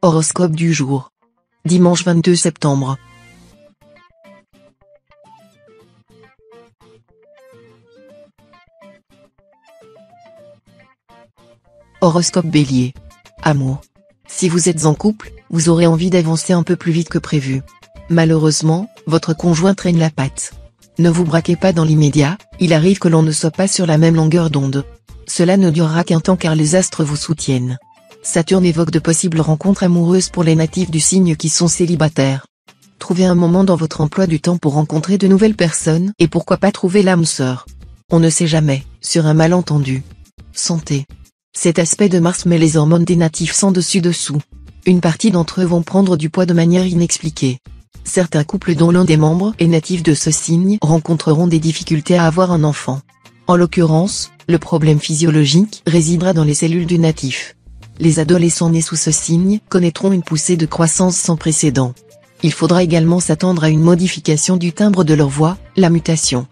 Horoscope du jour. Dimanche 22 septembre. Horoscope Bélier. Amour. Si vous êtes en couple, vous aurez envie d'avancer un peu plus vite que prévu. Malheureusement, votre conjoint traîne la patte. Ne vous braquez pas dans l'immédiat, il arrive que l'on ne soit pas sur la même longueur d'onde. Cela ne durera qu'un temps car les astres vous soutiennent. Saturne évoque de possibles rencontres amoureuses pour les natifs du signe qui sont célibataires. Trouvez un moment dans votre emploi du temps pour rencontrer de nouvelles personnes et pourquoi pas trouver l'âme sœur. On ne sait jamais, sur un malentendu. Santé. Cet aspect de Mars met les hormones des natifs sans dessus-dessous. Une partie d'entre eux vont prendre du poids de manière inexpliquée. Certains couples dont l'un des membres est natif de ce signe rencontreront des difficultés à avoir un enfant. En l'occurrence, le problème physiologique résidera dans les cellules du natif. Les adolescents nés sous ce signe connaîtront une poussée de croissance sans précédent. Il faudra également s'attendre à une modification du timbre de leur voix, la mutation.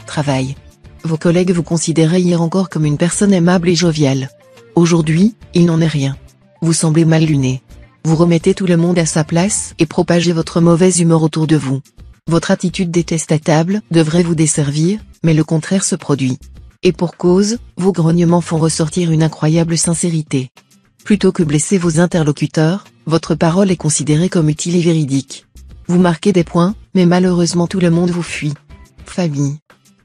Travail. Vos collègues vous considéraient hier encore comme une personne aimable et joviale. Aujourd'hui, il n'en est rien. Vous semblez mal luné. Vous remettez tout le monde à sa place et propagez votre mauvaise humeur autour de vous. Votre attitude détestable devrait vous desservir, mais le contraire se produit. Et pour cause, vos grognements font ressortir une incroyable sincérité. Plutôt que blesser vos interlocuteurs, votre parole est considérée comme utile et véridique. Vous marquez des points, mais malheureusement tout le monde vous fuit. Famille.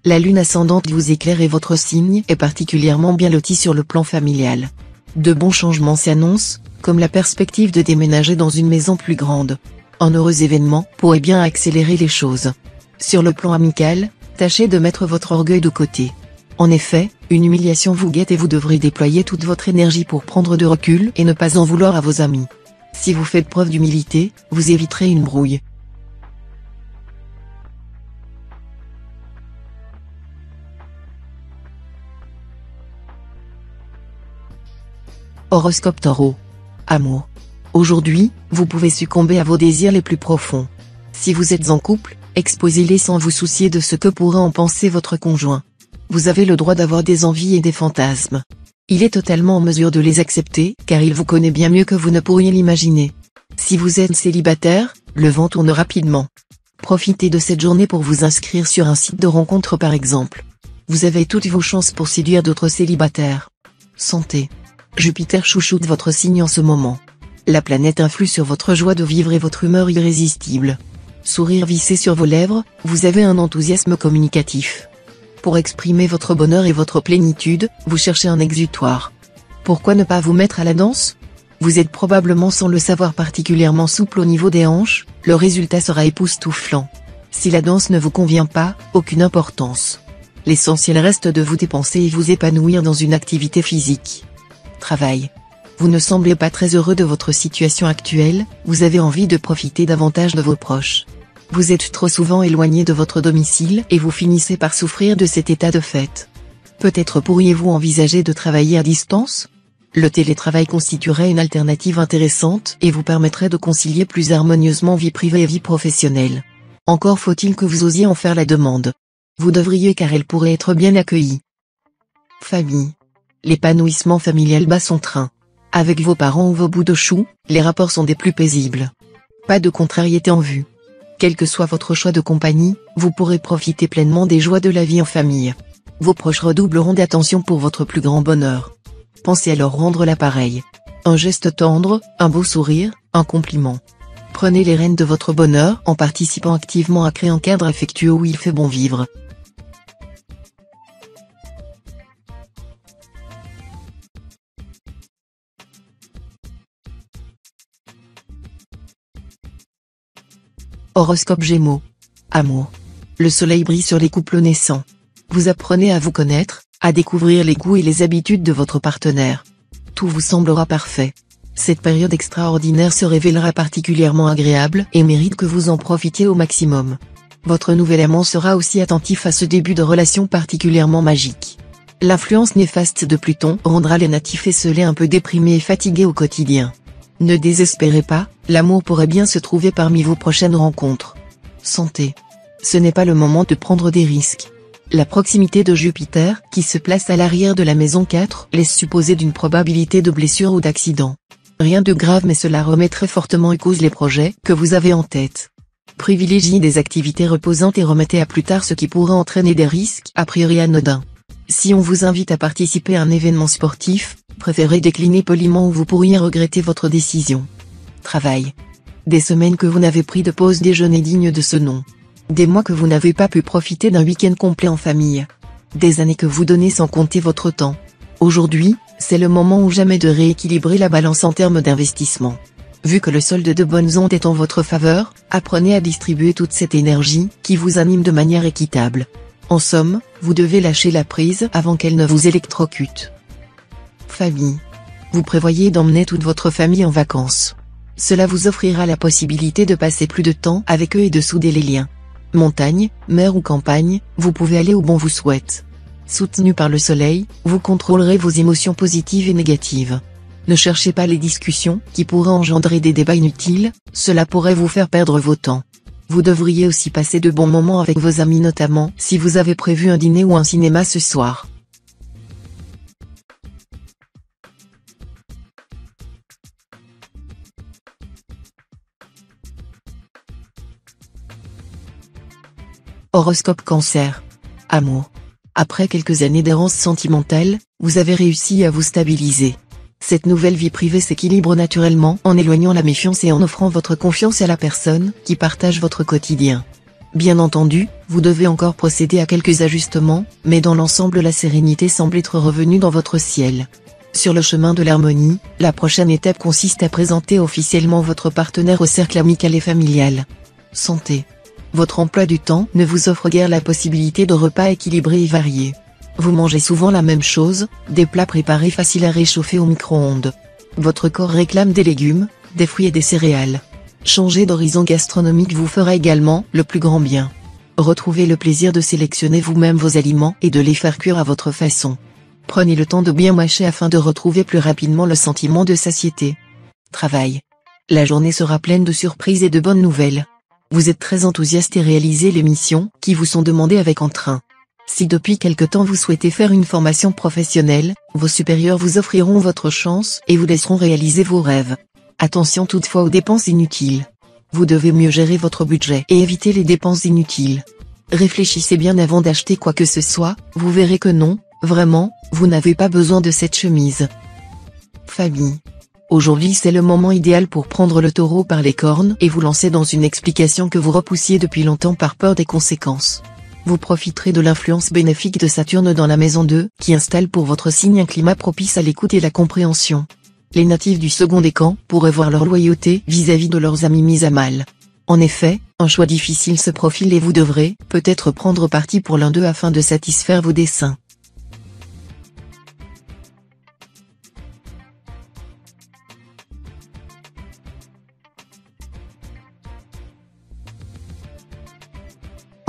La lune ascendante vous éclaire et votre signe est particulièrement bien loti sur le plan familial. De bons changements s'annoncent, comme la perspective de déménager dans une maison plus grande. Un heureux événement pourrait bien accélérer les choses. Sur le plan amical, tâchez de mettre votre orgueil de côté. En effet, une humiliation vous guette et vous devrez déployer toute votre énergie pour prendre de recul et ne pas en vouloir à vos amis. Si vous faites preuve d'humilité, vous éviterez une brouille. Horoscope Taureau. Amour. Aujourd'hui, vous pouvez succomber à vos désirs les plus profonds. Si vous êtes en couple, exposez-les sans vous soucier de ce que pourra en penser votre conjoint. Vous avez le droit d'avoir des envies et des fantasmes. Il est totalement en mesure de les accepter, car il vous connaît bien mieux que vous ne pourriez l'imaginer. Si vous êtes célibataire, le vent tourne rapidement. Profitez de cette journée pour vous inscrire sur un site de rencontre par exemple. Vous avez toutes vos chances pour séduire d'autres célibataires. Santé. Jupiter chouchoute votre signe en ce moment. La planète influe sur votre joie de vivre et votre humeur irrésistible. Sourire vissé sur vos lèvres, vous avez un enthousiasme communicatif. Pour exprimer votre bonheur et votre plénitude, vous cherchez un exutoire. Pourquoi ne pas vous mettre à la danse? Vous êtes probablement sans le savoir particulièrement souple au niveau des hanches, le résultat sera époustouflant. Si la danse ne vous convient pas, aucune importance. L'essentiel reste de vous dépenser et vous épanouir dans une activité physique. Travail. Vous ne semblez pas très heureux de votre situation actuelle, vous avez envie de profiter davantage de vos proches. Vous êtes trop souvent éloigné de votre domicile et vous finissez par souffrir de cet état de fait. Peut-être pourriez-vous envisager de travailler à distance? Le télétravail constituerait une alternative intéressante et vous permettrait de concilier plus harmonieusement vie privée et vie professionnelle. Encore faut-il que vous osiez en faire la demande. Vous devriez car elle pourrait être bien accueillie. Famille. L'épanouissement familial bat son train. Avec vos parents ou vos bouts de chou, les rapports sont des plus paisibles. Pas de contrariété en vue. Quel que soit votre choix de compagnie, vous pourrez profiter pleinement des joies de la vie en famille. Vos proches redoubleront d'attention pour votre plus grand bonheur. Pensez à leur rendre l'appareil. Un geste tendre, un beau sourire, un compliment. Prenez les rênes de votre bonheur en participant activement à créer un cadre affectueux où il fait bon vivre. Horoscope Gémeaux. Amour. Le soleil brille sur les couples naissants. Vous apprenez à vous connaître, à découvrir les goûts et les habitudes de votre partenaire. Tout vous semblera parfait. Cette période extraordinaire se révélera particulièrement agréable et mérite que vous en profitiez au maximum. Votre nouvel amant sera aussi attentif à ce début de relation particulièrement magique. L'influence néfaste de Pluton rendra les natifs esselés un peu déprimés et fatigués au quotidien. Ne désespérez pas, l'amour pourrait bien se trouver parmi vos prochaines rencontres. Santé. Ce n'est pas le moment de prendre des risques. La proximité de Jupiter, qui se place à l'arrière de la maison 4, laisse supposer d'une probabilité de blessure ou d'accident. Rien de grave, mais cela remet très fortement en cause les projets que vous avez en tête. Privilégiez des activités reposantes et remettez à plus tard ce qui pourrait entraîner des risques a priori anodins. Si on vous invite à participer à un événement sportif, préférez décliner poliment ou vous pourriez regretter votre décision. Travail. Des semaines que vous n'avez pris de pause déjeuner digne de ce nom. Des mois que vous n'avez pas pu profiter d'un week-end complet en famille. Des années que vous donnez sans compter votre temps. Aujourd'hui, c'est le moment ou jamais de rééquilibrer la balance en termes d'investissement. Vu que le solde de bonnes ondes est en votre faveur, apprenez à distribuer toute cette énergie qui vous anime de manière équitable. En somme, vous devez lâcher la prise avant qu'elle ne vous électrocute. Famille. Vous prévoyez d'emmener toute votre famille en vacances. Cela vous offrira la possibilité de passer plus de temps avec eux et de souder les liens. Montagne, mer ou campagne, vous pouvez aller où bon vous souhaite. Soutenu par le soleil, vous contrôlerez vos émotions positives et négatives. Ne cherchez pas les discussions qui pourraient engendrer des débats inutiles, cela pourrait vous faire perdre vos temps. Vous devriez aussi passer de bons moments avec vos amis, notamment si vous avez prévu un dîner ou un cinéma ce soir. Horoscope Cancer. Amour. Après quelques années d'errance sentimentale, vous avez réussi à vous stabiliser. Cette nouvelle vie privée s'équilibre naturellement en éloignant la méfiance et en offrant votre confiance à la personne qui partage votre quotidien. Bien entendu, vous devez encore procéder à quelques ajustements, mais dans l'ensemble la sérénité semble être revenue dans votre ciel. Sur le chemin de l'harmonie, la prochaine étape consiste à présenter officiellement votre partenaire au cercle amical et familial. Santé. Votre emploi du temps ne vous offre guère la possibilité de repas équilibrés et variés. Vous mangez souvent la même chose, des plats préparés faciles à réchauffer au micro-ondes. Votre corps réclame des légumes, des fruits et des céréales. Changer d'horizon gastronomique vous fera également le plus grand bien. Retrouvez le plaisir de sélectionner vous-même vos aliments et de les faire cuire à votre façon. Prenez le temps de bien mâcher afin de retrouver plus rapidement le sentiment de satiété. Travail. La journée sera pleine de surprises et de bonnes nouvelles. Vous êtes très enthousiaste et réalisez les missions qui vous sont demandées avec entrain. Si depuis quelque temps vous souhaitez faire une formation professionnelle, vos supérieurs vous offriront votre chance et vous laisseront réaliser vos rêves. Attention toutefois aux dépenses inutiles. Vous devez mieux gérer votre budget et éviter les dépenses inutiles. Réfléchissez bien avant d'acheter quoi que ce soit, vous verrez que non, vraiment, vous n'avez pas besoin de cette chemise. Famille. Aujourd'hui c'est le moment idéal pour prendre le taureau par les cornes et vous lancer dans une explication que vous repoussiez depuis longtemps par peur des conséquences. Vous profiterez de l'influence bénéfique de Saturne dans la maison 2, qui installe pour votre signe un climat propice à l'écoute et la compréhension. Les natifs du second décan pourraient voir leur loyauté vis-à-vis de leurs amis mise à mal. En effet, un choix difficile se profile et vous devrez, peut-être prendre parti pour l'un d'eux afin de satisfaire vos desseins.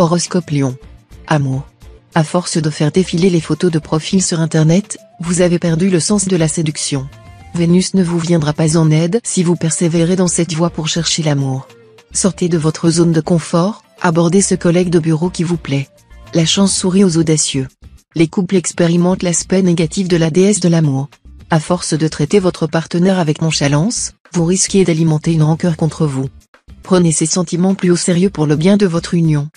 Horoscope Lion. Amour. À force de faire défiler les photos de profil sur internet, vous avez perdu le sens de la séduction. Vénus ne vous viendra pas en aide si vous persévérez dans cette voie pour chercher l'amour. Sortez de votre zone de confort, abordez ce collègue de bureau qui vous plaît. La chance sourit aux audacieux. Les couples expérimentent l'aspect négatif de la déesse de l'amour. À force de traiter votre partenaire avec nonchalance, vous risquez d'alimenter une rancœur contre vous. Prenez ces sentiments plus au sérieux pour le bien de votre union.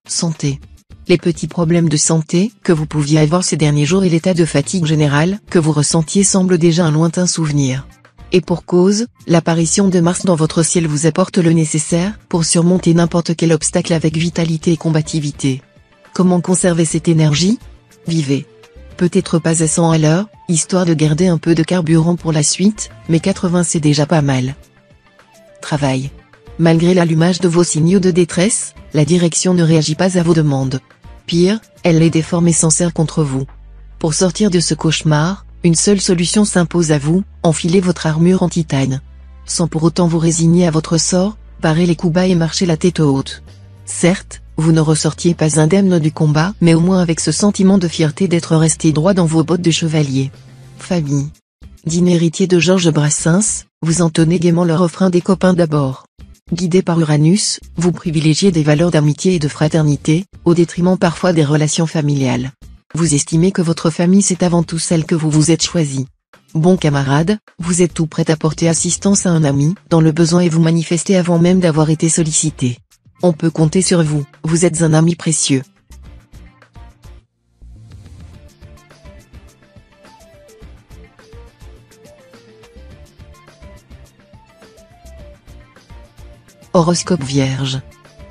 Santé. Les petits problèmes de santé que vous pouviez avoir ces derniers jours et l'état de fatigue générale que vous ressentiez semblent déjà un lointain souvenir. Et pour cause, l'apparition de Mars dans votre ciel vous apporte le nécessaire pour surmonter n'importe quel obstacle avec vitalité et combativité. Comment conserver cette énergie? Vivez. Peut-être pas à 100 à l'heure, histoire de garder un peu de carburant pour la suite, mais 80 c'est déjà pas mal. Travail. Malgré l'allumage de vos signaux de détresse, la direction ne réagit pas à vos demandes. Pire, elle les déforme et s'en sert contre vous. Pour sortir de ce cauchemar, une seule solution s'impose à vous, enfilez votre armure en titane. Sans pour autant vous résigner à votre sort, parez les coups bas et marchez la tête haute. Certes, vous ne ressortiez pas indemne du combat, mais au moins avec ce sentiment de fierté d'être resté droit dans vos bottes de chevalier. Famille. Digne héritier de Georges Brassens, vous entonnez gaiement le refrain des copains d'abord. Guidé par Uranus, vous privilégiez des valeurs d'amitié et de fraternité, au détriment parfois des relations familiales. Vous estimez que votre famille c'est avant tout celle que vous vous êtes choisie. Bon camarade, vous êtes tout prêt à porter assistance à un ami dans le besoin et vous manifester avant même d'avoir été sollicité. On peut compter sur vous, vous êtes un ami précieux. Horoscope Vierge.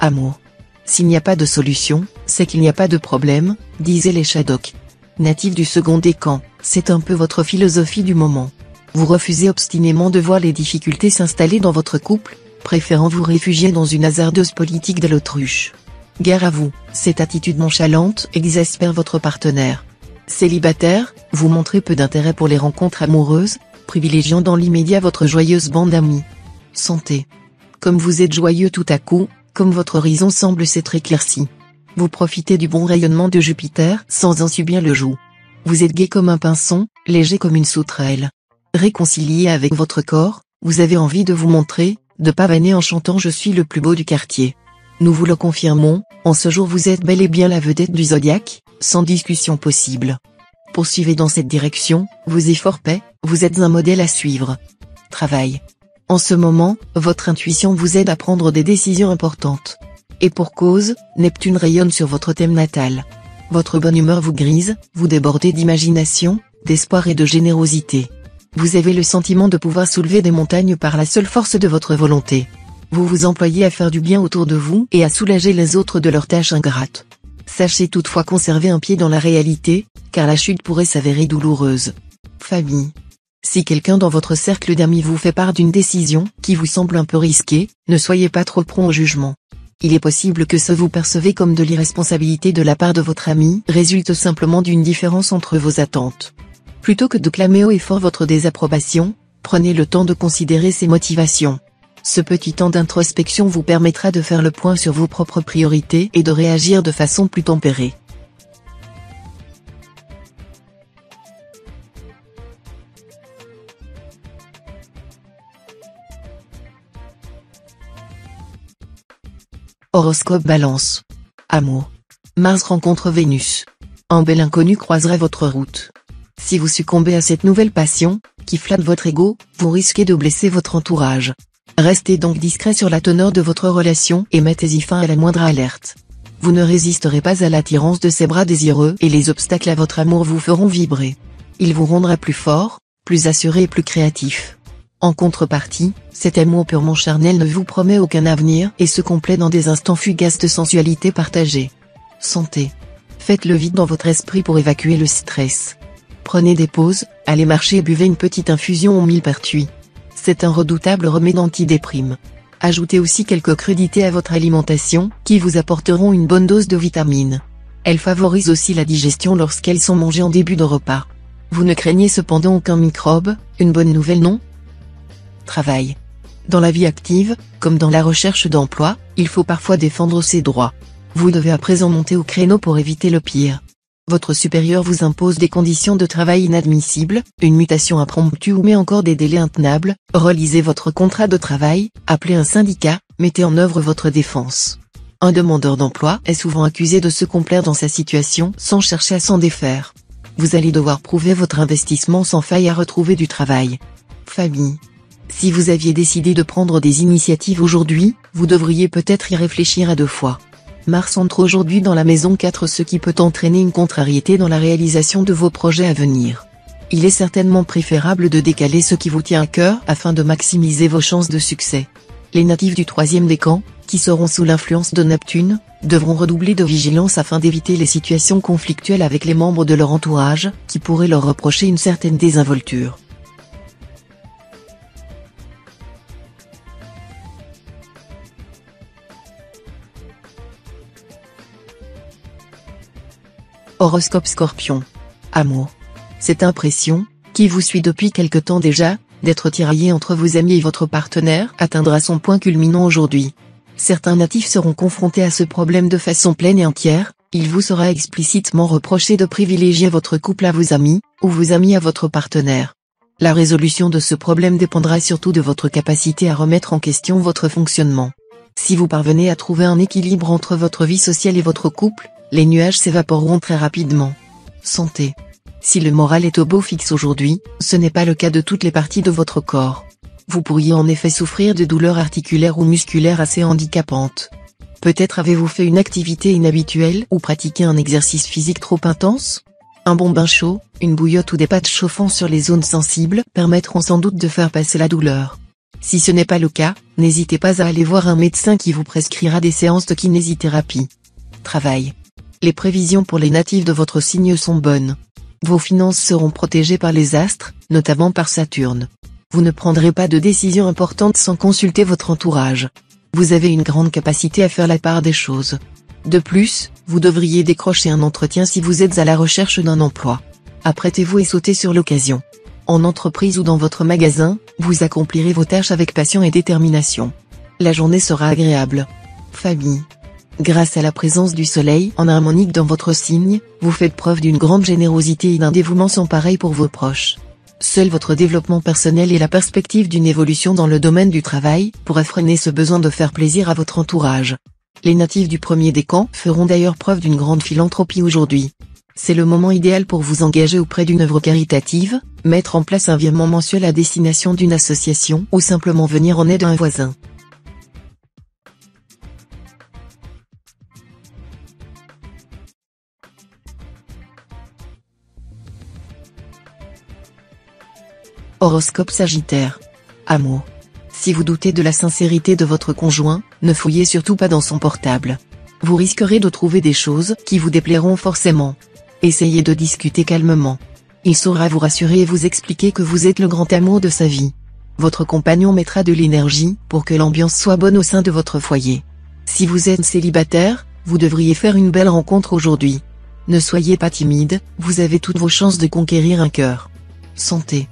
Amour. S'il n'y a pas de solution, c'est qu'il n'y a pas de problème, disaient les Shadok. Natif du second décan, c'est un peu votre philosophie du moment. Vous refusez obstinément de voir les difficultés s'installer dans votre couple, préférant vous réfugier dans une hasardeuse politique de l'autruche. Gare à vous, cette attitude nonchalante exaspère votre partenaire. Célibataire, vous montrez peu d'intérêt pour les rencontres amoureuses, privilégiant dans l'immédiat votre joyeuse bande d'amis. Santé. Comme vous êtes joyeux tout à coup, comme votre horizon semble s'être éclairci. Vous profitez du bon rayonnement de Jupiter sans en subir le joug. Vous êtes gai comme un pinson, léger comme une sauterelle. Réconcilié avec votre corps, vous avez envie de vous montrer, de pavaner en chantant « Je suis le plus beau du quartier ». Nous vous le confirmons, en ce jour vous êtes bel et bien la vedette du zodiaque, sans discussion possible. Poursuivez dans cette direction, vos efforts paient, vous êtes un modèle à suivre. Travail. En ce moment, votre intuition vous aide à prendre des décisions importantes. Et pour cause, Neptune rayonne sur votre thème natal. Votre bonne humeur vous grise, vous débordez d'imagination, d'espoir et de générosité. Vous avez le sentiment de pouvoir soulever des montagnes par la seule force de votre volonté. Vous vous employez à faire du bien autour de vous et à soulager les autres de leurs tâches ingrates. Sachez toutefois conserver un pied dans la réalité, car la chute pourrait s'avérer douloureuse. Famille. Si quelqu'un dans votre cercle d'amis vous fait part d'une décision qui vous semble un peu risquée, ne soyez pas trop prompt au jugement. Il est possible que ce que vous percevez comme de l'irresponsabilité de la part de votre ami résulte simplement d'une différence entre vos attentes. Plutôt que de clamer haut et fort votre désapprobation, prenez le temps de considérer ses motivations. Ce petit temps d'introspection vous permettra de faire le point sur vos propres priorités et de réagir de façon plus tempérée. Horoscope Balance. Amour. Mars rencontre Vénus. Un bel inconnu croisera votre route. Si vous succombez à cette nouvelle passion, qui flatte votre ego, vous risquez de blesser votre entourage. Restez donc discret sur la teneur de votre relation et mettez-y fin à la moindre alerte. Vous ne résisterez pas à l'attirance de ces bras désireux et les obstacles à votre amour vous feront vibrer. Il vous rendra plus fort, plus assuré et plus créatif. En contrepartie, cet amour purement charnel ne vous promet aucun avenir et se complaît dans des instants fugaces de sensualité partagée. Santé. Faites le vide dans votre esprit pour évacuer le stress. Prenez des pauses, allez marcher et buvez une petite infusion au millepertuis. C'est un redoutable remède anti-déprime. Ajoutez aussi quelques crudités à votre alimentation, qui vous apporteront une bonne dose de vitamines. Elles favorisent aussi la digestion lorsqu'elles sont mangées en début de repas. Vous ne craignez cependant aucun microbe, une bonne nouvelle non ? Travail. Dans la vie active, comme dans la recherche d'emploi, il faut parfois défendre ses droits. Vous devez à présent monter au créneau pour éviter le pire. Votre supérieur vous impose des conditions de travail inadmissibles, une mutation impromptue ou mais encore des délais intenables. Relisez votre contrat de travail, appelez un syndicat, mettez en œuvre votre défense. Un demandeur d'emploi est souvent accusé de se complaire dans sa situation sans chercher à s'en défaire. Vous allez devoir prouver votre investissement sans faille à retrouver du travail. Famille. Si vous aviez décidé de prendre des initiatives aujourd'hui, vous devriez peut-être y réfléchir à deux fois. Mars entre aujourd'hui dans la maison 4, ce qui peut entraîner une contrariété dans la réalisation de vos projets à venir. Il est certainement préférable de décaler ce qui vous tient à cœur afin de maximiser vos chances de succès. Les natifs du 3e décan, qui seront sous l'influence de Neptune, devront redoubler de vigilance afin d'éviter les situations conflictuelles avec les membres de leur entourage, qui pourraient leur reprocher une certaine désinvolture. Horoscope Scorpion. Amour. Cette impression, qui vous suit depuis quelque temps déjà, d'être tiraillé entre vos amis et votre partenaire atteindra son point culminant aujourd'hui. Certains natifs seront confrontés à ce problème de façon pleine et entière, il vous sera explicitement reproché de privilégier votre couple à vos amis, ou vos amis à votre partenaire. La résolution de ce problème dépendra surtout de votre capacité à remettre en question votre fonctionnement. Si vous parvenez à trouver un équilibre entre votre vie sociale et votre couple, les nuages s'évaporeront très rapidement. Santé. Si le moral est au beau fixe aujourd'hui, ce n'est pas le cas de toutes les parties de votre corps. Vous pourriez en effet souffrir de douleurs articulaires ou musculaires assez handicapantes. Peut-être avez-vous fait une activité inhabituelle ou pratiqué un exercice physique trop intense ? Un bon bain chaud, une bouillotte ou des pâtes chauffant sur les zones sensibles permettront sans doute de faire passer la douleur. Si ce n'est pas le cas, n'hésitez pas à aller voir un médecin qui vous prescrira des séances de kinésithérapie. Travail. Les prévisions pour les natifs de votre signe sont bonnes. Vos finances seront protégées par les astres, notamment par Saturne. Vous ne prendrez pas de décisions importantes sans consulter votre entourage. Vous avez une grande capacité à faire la part des choses. De plus, vous devriez décrocher un entretien si vous êtes à la recherche d'un emploi. Apprêtez-vous et sautez sur l'occasion. En entreprise ou dans votre magasin, vous accomplirez vos tâches avec passion et détermination. La journée sera agréable. Famille. Grâce à la présence du soleil en harmonique dans votre signe, vous faites preuve d'une grande générosité et d'un dévouement sans pareil pour vos proches. Seul votre développement personnel et la perspective d'une évolution dans le domaine du travail pourraient freiner ce besoin de faire plaisir à votre entourage. Les natifs du premier décan feront d'ailleurs preuve d'une grande philanthropie aujourd'hui. C'est le moment idéal pour vous engager auprès d'une œuvre caritative, mettre en place un virement mensuel à destination d'une association ou simplement venir en aide à un voisin. Horoscope Sagittaire. Amour. Si vous doutez de la sincérité de votre conjoint, ne fouillez surtout pas dans son portable. Vous risquerez de trouver des choses qui vous déplairont forcément. Essayez de discuter calmement. Il saura vous rassurer et vous expliquer que vous êtes le grand amour de sa vie. Votre compagnon mettra de l'énergie pour que l'ambiance soit bonne au sein de votre foyer. Si vous êtes célibataire, vous devriez faire une belle rencontre aujourd'hui. Ne soyez pas timide, vous avez toutes vos chances de conquérir un cœur. Santé.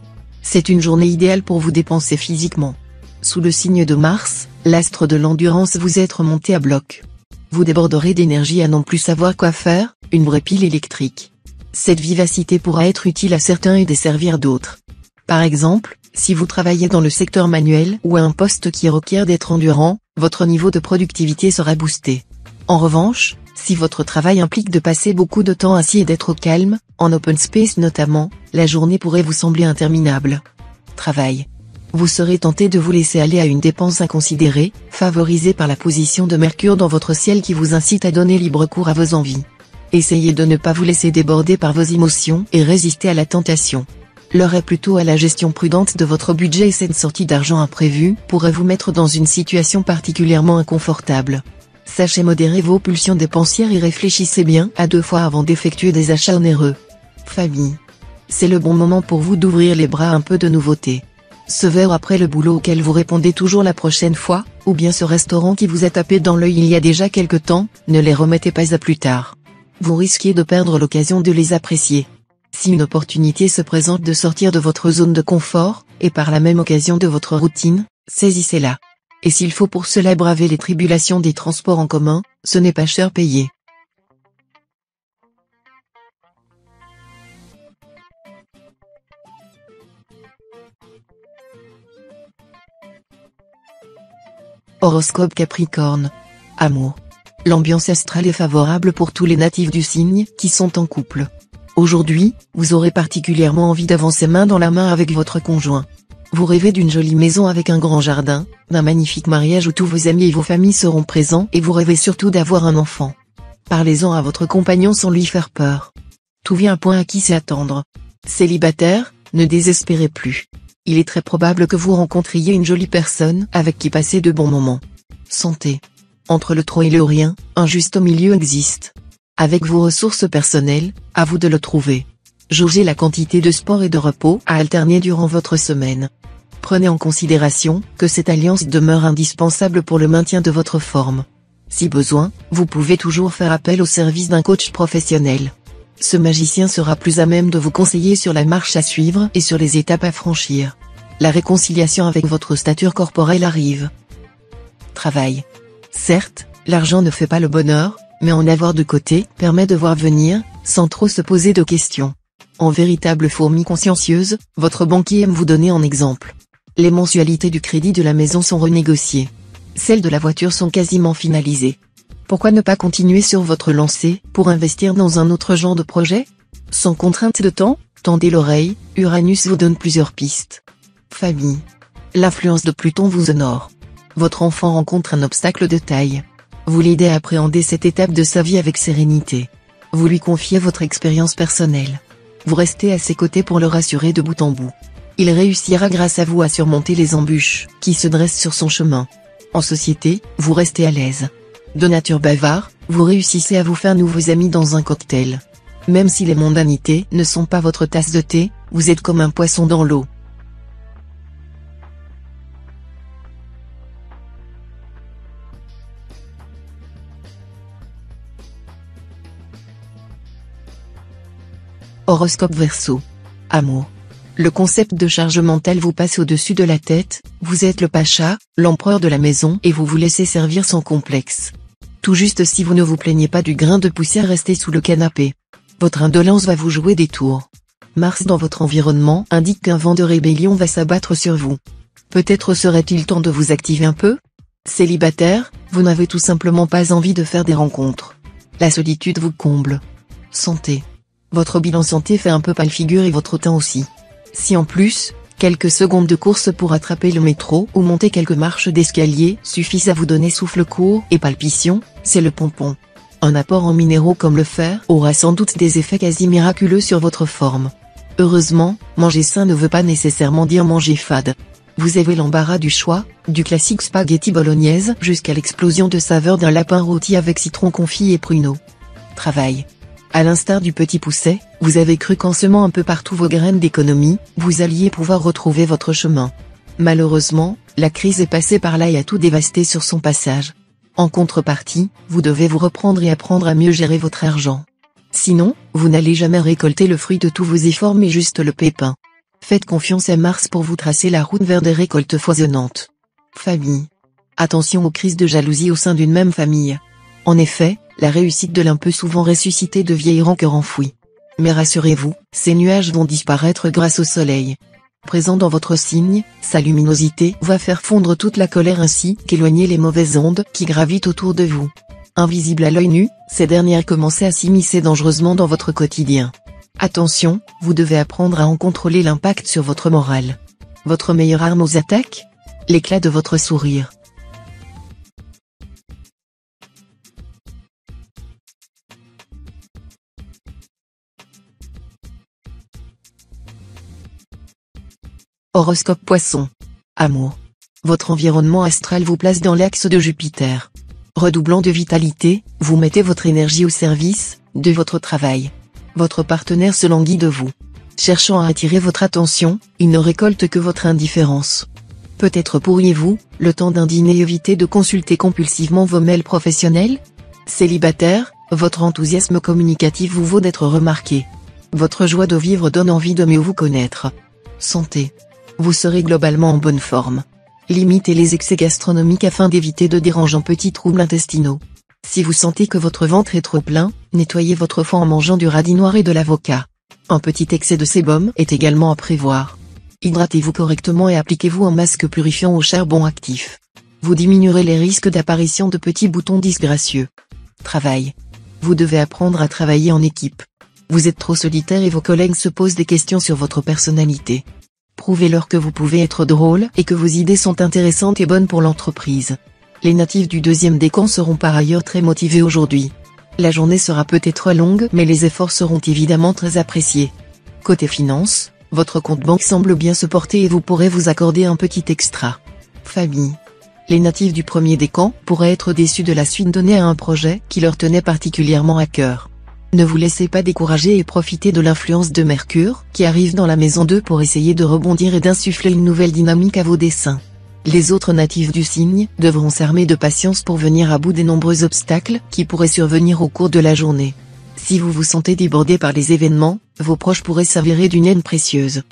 C'est une journée idéale pour vous dépenser physiquement. Sous le signe de Mars, l'astre de l'endurance, vous êtes remonté à bloc. Vous déborderez d'énergie à non plus savoir quoi faire, une vraie pile électrique. Cette vivacité pourra être utile à certains et desservir d'autres. Par exemple, si vous travaillez dans le secteur manuel ou à un poste qui requiert d'être endurant, votre niveau de productivité sera boosté. En revanche, si votre travail implique de passer beaucoup de temps assis et d'être au calme, en open space notamment, la journée pourrait vous sembler interminable. Travail. Vous serez tenté de vous laisser aller à une dépense inconsidérée, favorisée par la position de Mercure dans votre ciel qui vous incite à donner libre cours à vos envies. Essayez de ne pas vous laisser déborder par vos émotions et résister à la tentation. L'heure est plutôt à la gestion prudente de votre budget et cette sortie d'argent imprévue pourrait vous mettre dans une situation particulièrement inconfortable. Sachez modérer vos pulsions dépensières et réfléchissez bien à 2 fois avant d'effectuer des achats onéreux. Famille. C'est le bon moment pour vous d'ouvrir les bras à un peu de nouveauté. Ce verre après le boulot auquel vous répondez toujours la prochaine fois, ou bien ce restaurant qui vous a tapé dans l'œil il y a déjà quelque temps, ne les remettez pas à plus tard. Vous risquez de perdre l'occasion de les apprécier. Si une opportunité se présente de sortir de votre zone de confort, et par la même occasion de votre routine, saisissez-la. Et s'il faut pour cela braver les tribulations des transports en commun, ce n'est pas cher payé. Horoscope Capricorne. Amour. L'ambiance astrale est favorable pour tous les natifs du signe qui sont en couple. Aujourd'hui, vous aurez particulièrement envie d'avancer main dans la main avec votre conjoint. Vous rêvez d'une jolie maison avec un grand jardin, d'un magnifique mariage où tous vos amis et vos familles seront présents et vous rêvez surtout d'avoir un enfant. Parlez-en à votre compagnon sans lui faire peur. Tout vient à point à qui s'y attendre. Célibataire, ne désespérez plus. Il est très probable que vous rencontriez une jolie personne avec qui passer de bons moments. Santé. Entre le trop et le rien, un juste milieu existe. Avec vos ressources personnelles, à vous de le trouver. Jaugez la quantité de sport et de repos à alterner durant votre semaine. Prenez en considération que cette alliance demeure indispensable pour le maintien de votre forme. Si besoin, vous pouvez toujours faire appel au service d'un coach professionnel. Ce magicien sera plus à même de vous conseiller sur la marche à suivre et sur les étapes à franchir. La réconciliation avec votre stature corporelle arrive. Travail. Certes, l'argent ne fait pas le bonheur, mais en avoir de côté permet de voir venir, sans trop se poser de questions. En véritable fourmi consciencieuse, votre banquier aime vous donner en exemple. Les mensualités du crédit de la maison sont renégociées. Celles de la voiture sont quasiment finalisées. Pourquoi ne pas continuer sur votre lancée pour investir dans un autre genre de projet ? Sans contrainte de temps, tendez l'oreille, Uranus vous donne plusieurs pistes. Famille. L'influence de Pluton vous honore. Votre enfant rencontre un obstacle de taille. Vous l'aidez à appréhender cette étape de sa vie avec sérénité. Vous lui confiez votre expérience personnelle. Vous restez à ses côtés pour le rassurer de bout en bout. Il réussira grâce à vous à surmonter les embûches qui se dressent sur son chemin. En société, vous restez à l'aise. De nature bavard, vous réussissez à vous faire nouveaux amis dans un cocktail. Même si les mondanités ne sont pas votre tasse de thé, vous êtes comme un poisson dans l'eau. Horoscope Verseau. Amour. Le concept de charge mentale vous passe au-dessus de la tête, vous êtes le pacha, l'empereur de la maison et vous vous laissez servir sans complexe. Tout juste si vous ne vous plaignez pas du grain de poussière resté sous le canapé. Votre indolence va vous jouer des tours. Mars dans votre environnement indique qu'un vent de rébellion va s'abattre sur vous. Peut-être serait-il temps de vous activer un peu ? Célibataire, vous n'avez tout simplement pas envie de faire des rencontres. La solitude vous comble. Santé. Votre bilan santé fait un peu pâle figure et votre temps aussi. Si en plus, quelques secondes de course pour attraper le métro ou monter quelques marches d'escalier suffisent à vous donner souffle court et palpitation, c'est le pompon. Un apport en minéraux comme le fer aura sans doute des effets quasi miraculeux sur votre forme. Heureusement, manger sain ne veut pas nécessairement dire manger fade. Vous avez l'embarras du choix, du classique spaghetti bolognaise jusqu'à l'explosion de saveur d'un lapin rôti avec citron confit et pruneaux. Travail. À l'instar du petit pousset, vous avez cru qu'en semant un peu partout vos graines d'économie, vous alliez pouvoir retrouver votre chemin. Malheureusement, la crise est passée par là et a tout dévasté sur son passage. En contrepartie, vous devez vous reprendre et apprendre à mieux gérer votre argent. Sinon, vous n'allez jamais récolter le fruit de tous vos efforts mais juste le pépin. Faites confiance à Mars pour vous tracer la route vers des récoltes foisonnantes. Famille. Attention aux crises de jalousie au sein d'une même famille. En effet, la réussite de l'un peut souvent ressusciter de vieilles rancœurs enfouies. Mais rassurez-vous, ces nuages vont disparaître grâce au soleil. Présent dans votre signe, sa luminosité va faire fondre toute la colère ainsi qu'éloigner les mauvaises ondes qui gravitent autour de vous. Invisibles à l'œil nu, ces dernières commencent à s'immiscer dangereusement dans votre quotidien. Attention, vous devez apprendre à en contrôler l'impact sur votre morale. Votre meilleure arme aux attaques ? L'éclat de votre sourire. Horoscope Poisson. Amour. Votre environnement astral vous place dans l'axe de Jupiter. Redoublant de vitalité, vous mettez votre énergie au service de votre travail. Votre partenaire se languit de vous. Cherchant à attirer votre attention, il ne récolte que votre indifférence. Peut-être pourriez-vous, le temps d'un dîner, éviter de consulter compulsivement vos mails professionnels ? Célibataire, votre enthousiasme communicatif vous vaut d'être remarqué. Votre joie de vivre donne envie de mieux vous connaître. Santé. Vous serez globalement en bonne forme. Limitez les excès gastronomiques afin d'éviter de dérangeants petits troubles intestinaux. Si vous sentez que votre ventre est trop plein, nettoyez votre foie en mangeant du radis noir et de l'avocat. Un petit excès de sébum est également à prévoir. Hydratez-vous correctement et appliquez-vous un masque purifiant au charbon actif. Vous diminuerez les risques d'apparition de petits boutons disgracieux. Travail. Vous devez apprendre à travailler en équipe. Vous êtes trop solitaire et vos collègues se posent des questions sur votre personnalité. Prouvez-leur que vous pouvez être drôle et que vos idées sont intéressantes et bonnes pour l'entreprise. Les natifs du deuxième décan seront par ailleurs très motivés aujourd'hui. La journée sera peut-être longue mais les efforts seront évidemment très appréciés. Côté finance, votre compte banque semble bien se porter et vous pourrez vous accorder un petit extra. Famille. Les natifs du premier décan pourraient être déçus de la suite donnée à un projet qui leur tenait particulièrement à cœur. Ne vous laissez pas décourager et profitez de l'influence de Mercure, qui arrive dans la maison 2 pour essayer de rebondir et d'insuffler une nouvelle dynamique à vos desseins. Les autres natifs du signe devront s'armer de patience pour venir à bout des nombreux obstacles qui pourraient survenir au cours de la journée. Si vous vous sentez débordé par les événements, vos proches pourraient s'avérer d'une aide précieuse.